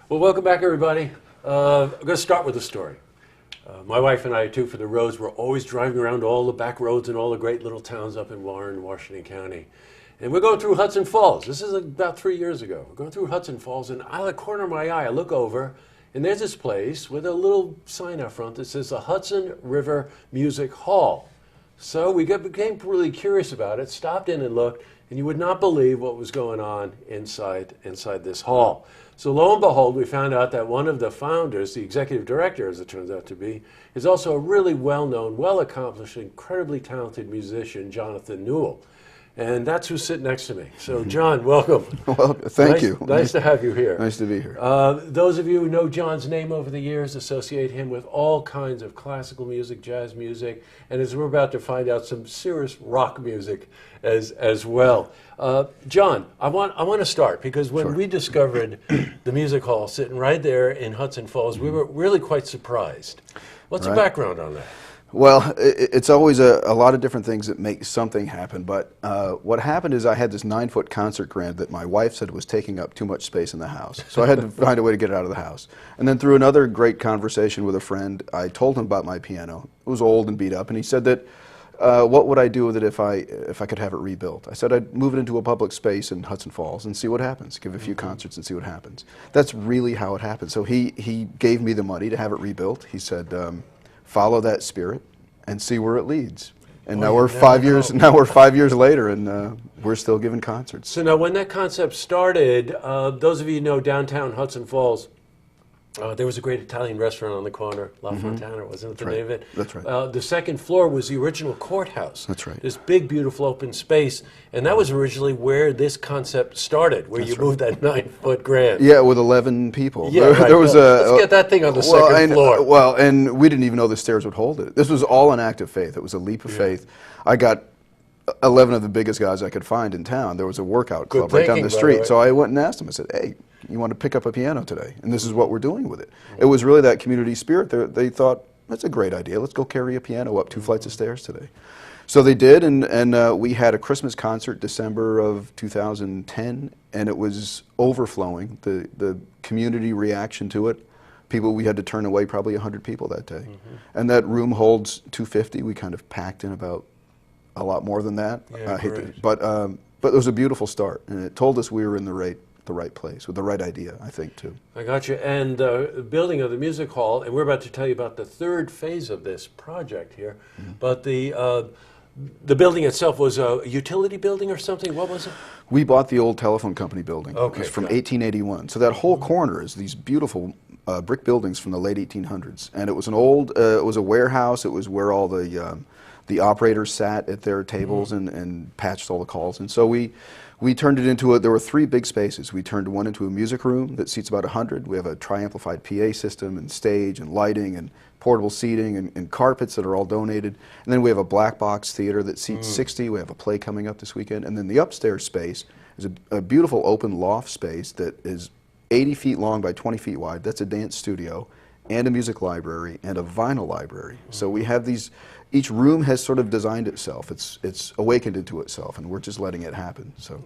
Well, welcome back, everybody. I'm going to start with a story. My wife and I, too, for the roads, we're always driving around all the back roads and all the great little towns up in Warren, Washington County. And we're going through Hudson Falls. This is about 3 years ago. We're going through Hudson Falls, and out of the corner of my eye, I look over, and there's this place with a little sign out front that says the Hudson River Music Hall. So we became really curious about it, stopped in and looked, and you would not believe what was going on inside this hall. So lo and behold, we found out that one of the founders, the executive director, as it turns out to be, is also a really well-known, well-accomplished, incredibly talented musician, Jonathan Newell. And that's who's sitting next to me. So, John, welcome. Well, thank you. Nice to have you here. Nice to be here. Those of you who know John's name over the years associate him with all kinds of classical music, jazz music, and as we're about to find out, some serious rock music as well. John, I want to start because when we discovered the music hall sitting right there in Hudson Falls, we were really quite surprised. What's the background on that? Well, it's always a lot of different things that make something happen, but what happened is I had this 9-foot concert grand that my wife said was taking up too much space in the house, so I had to find a way to get it out of the house. And then through another great conversation with a friend, I told him about my piano. It was old and beat up, and he said that what would I do with it if I could have it rebuilt? I said I'd move it into a public space in Hudson Falls and see what happens, give a few concerts and see what happens. That's really how it happened. So he gave me the money to have it rebuilt. He said, follow that spirit and see where it leads. And now we're 5 years. Now we're 5 years later, and we're still giving concerts. So now, when that concept started, those of you who know downtown Hudson Falls, there was a great Italian restaurant on the corner, La Fontana, wasn't it the name of it? That's right. The second floor was the original courthouse. That's right. This big, beautiful open space, and that was originally where this concept started, where you moved that 9-foot grand. Yeah, with 11 people. Yeah, right. Let's get that thing on the second floor. Well, and we didn't even know the stairs would hold it. This was all an act of faith. It was a leap of faith. I got 11 of the biggest guys I could find in town. There was a workout club right down the street. So I went and asked them. I said, hey, you want to pick up a piano today? And this is what we're doing with it. It was really that community spirit. They thought, that's a great idea. Let's go carry a piano up 2 flights of stairs today. So they did, and we had a Christmas concert December of 2010, and it was overflowing, the community reaction to it. We had to turn away probably 100 people that day. And that room holds 250. We kind of packed in about a lot more than that. Yeah, but it was a beautiful start, and it told us we were in the right place with the right idea, I think, too. I got you. And the building of the music hall, and we're about to tell you about the third phase of this project here, but the building itself was a utility building or something? What was it? We bought the old telephone company building. Okay, it was from 1881. So that whole corner is these beautiful brick buildings from the late 1800s. And it was an old, it was a warehouse. It was where all the operators sat at their tables and patched all the calls. And so we turned it into there were 3 big spaces. We turned one into a music room that seats about 100. We have a tri-amplified PA system and stage and lighting and portable seating and carpets that are all donated. And then we have a black box theater that seats 60. We have a play coming up this weekend. And then the upstairs space is a beautiful open loft space that is 80 feet long by 20 feet wide. That's a dance studio and a music library and a vinyl library. So we have these. Each room has sort of designed itself. It's awakened into itself, and we're just letting it happen. So.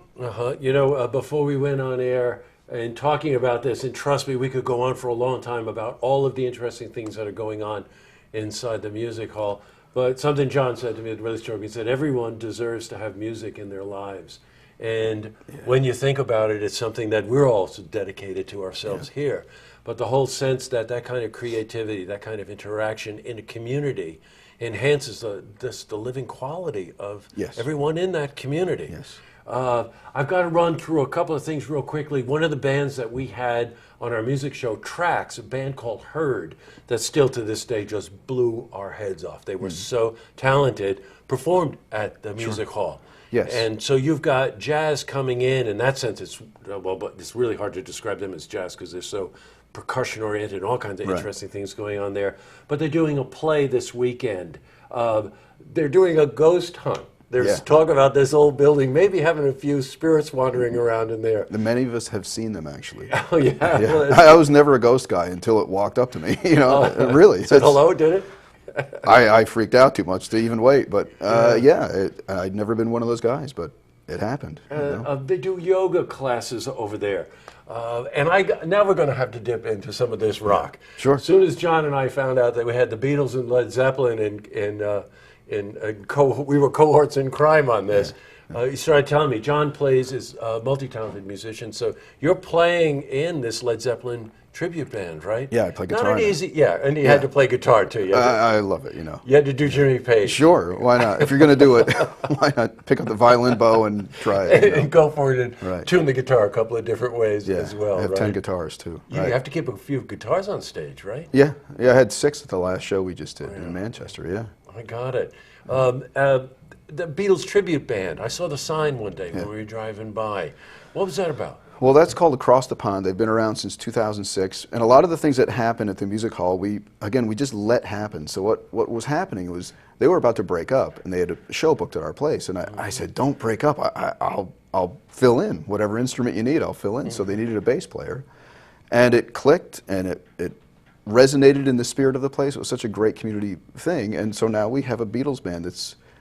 You know, before we went on air and talking about this, and trust me, we could go on for a long time about all of the interesting things that are going on inside the music hall. But something John said to me that really struck me. He said, everyone deserves to have music in their lives. And when you think about it, it's something that we're also dedicated to ourselves here. But the whole sense that kind of creativity, that kind of interaction in a community enhances the living quality of everyone in that community. Yes. I've got to run through a couple of things real quickly. One of the bands that we had on our music show, Tracks, a band called Herd, that still to this day just blew our heads off. They were so talented, performed at the music hall. Yes. And so you've got jazz coming in that sense, but it's really hard to describe them as jazz because they're so percussion oriented and all kinds of interesting things going on there. But they're doing a play this weekend. They're doing a ghost hunt. There's talk about this old building, maybe having a few spirits wandering around in there. Many of us have seen them, actually. Oh, yeah? Well, I was never a ghost guy until it walked up to me, you know, really. Said hello, did it? I freaked out too much to even wait, but I'd never been one of those guys, but it happened. You know? They do yoga classes over there. And now we're going to have to dip into some of this rock. Sure. As soon as John and I found out that we had the Beatles and Led Zeppelin we were cohorts in crime on this. He started telling me John is a multi-talented musician. So you're playing in this Led Zeppelin tribute band, right? Yeah, I play guitar. Not an easy, and you had to play guitar too. I love it, you know. You had to do Jimmy Page. Sure, why not? If you're going to do it, why not pick up the violin bow and try it? You know? And go for it and tune the guitar a couple of different ways as well. I have 10 guitars too. You have to keep a few guitars on stage, right? Yeah, I had 6 at the last show we just did in Manchester. Yeah, I got it. The Beatles tribute band. I saw the sign one day when we were driving by. What was that about? Well, that's called Across the Pond. They've been around since 2006, and a lot of the things that happen at the music hall, we just let happen. So what was happening was they were about to break up, and they had a show booked at our place, and I said, "Don't break up. I'll fill in whatever instrument you need. I'll fill in." So they needed a bass player, and it clicked, and it resonated in the spirit of the place. It was such a great community thing, and so now we have a Beatles band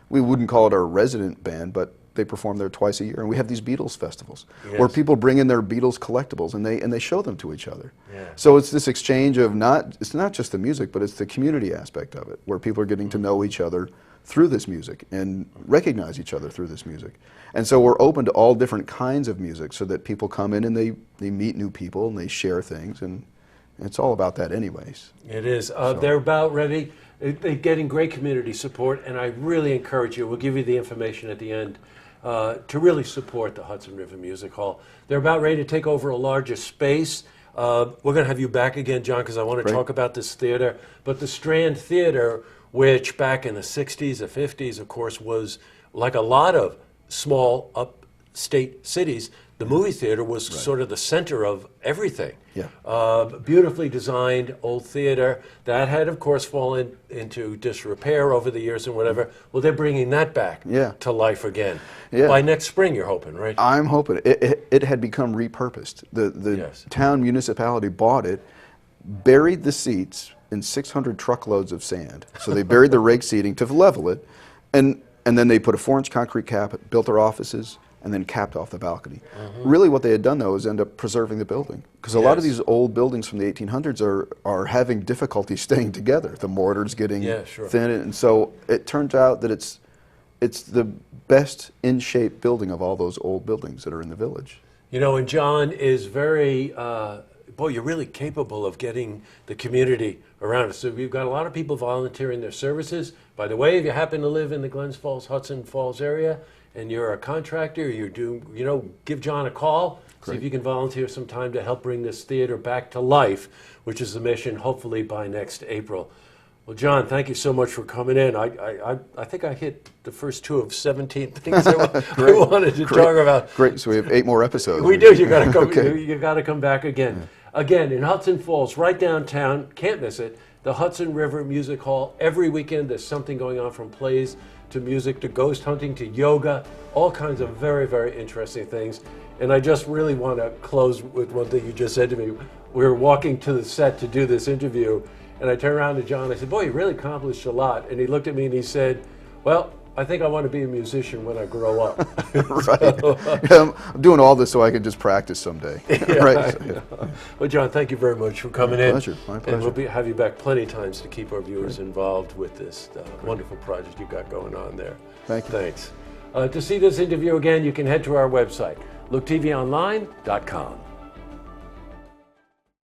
we wouldn't call it our resident band, but they perform there twice a year, and we have these Beatles festivals where people bring in their Beatles collectibles and they show them to each other. Yeah. So it's this exchange of it's not just the music, but it's the community aspect of it, where people are getting to know each other through this music and recognize each other through this music. And so we're open to all different kinds of music, so that people come in and they meet new people and they share things, and it's all about that anyways. It is. They're about ready. They're getting great community support, and I really encourage you, we'll give you the information at the end, to really support the Hudson River Music Hall. They're about ready to take over a larger space. We're going to have you back again, John, because I want to talk about this theater. But the Strand Theater, which back in the 60s, the 50s, of course, was like a lot of small upstate cities, the movie theater was sort of the center of everything. Yeah. Beautifully designed old theater that had, of course, fallen into disrepair over the years and whatever. Well, they're bringing that back to life again. Yeah. By next spring, you're hoping, right? I'm hoping. It had become repurposed. The town municipality bought it, buried the seats in 600 truckloads of sand. So they buried the rake seating to level it, and then they put a 4-inch concrete cap, built their offices, and then capped off the balcony. Really what they had done, though, is end up preserving the building. Because a lot of these old buildings from the 1800s are having difficulty staying together. The mortar's getting thin, and so it turns out that it's the best in-shape building of all those old buildings that are in the village. You know, and John is very, boy, you're really capable of getting the community around us. So we've got a lot of people volunteering their services. By the way, if you happen to live in the Glens Falls, Hudson Falls area, and you're a contractor, give John a call. See if you can volunteer some time to help bring this theater back to life, which is the mission, hopefully by next April. Well, John, thank you so much for coming in. I think I hit the first 2 of 17 things I wanted to talk about. Great. So we have 8 more episodes. We do. You got to come. You got to come back again. Yeah. Again, in Hudson Falls, right downtown. Can't miss it. The Hudson River Music Hall. Every weekend, there's something going on, from plays to music to ghost hunting to yoga. All kinds of very, very interesting things. And I just really want to close with one thing you just said to me. We were walking to the set to do this interview, and I turned around to John. I said, "Boy, you really accomplished a lot." And he looked at me and he said, "Well, I think I want to be a musician when I grow up." Right. I'm doing all this so I can just practice someday. Right. Well, John, thank you very much for coming in. My pleasure. And we'll have you back plenty of times to keep our viewers involved with this wonderful project you got going on there. Thank you. Thanks. To see this interview again, you can head to our website, LookTVOnline.com.